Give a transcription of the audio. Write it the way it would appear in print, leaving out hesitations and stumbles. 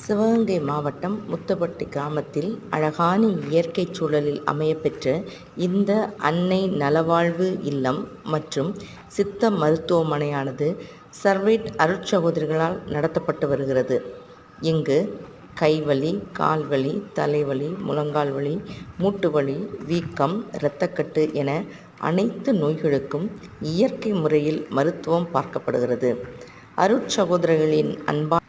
சிவகங்கை மாவட்டம் முத்துப்பட்டி கிராமத்தில் அழகான இயற்கை சூழலில் அமையப்பெற்ற இந்த அன்னை நலவாழ்வு இல்லம் மற்றும் சித்த மருத்துவமனையானது சர்வேட் அருட்சகோதரிகளால் நடத்தப்பட்டு வருகிறது. இங்கு கைவலி, கால்வலி, தலைவலி, முழங்கால் வலி, மூட்டு வலி, வீக்கம், இரத்தக்கட்டு என அனைத்து நோய்களுக்கும் இயற்கை முறையில் மருத்துவம் பார்க்கப்படுகிறது. அருட்சகோதரிகளின் அன்பான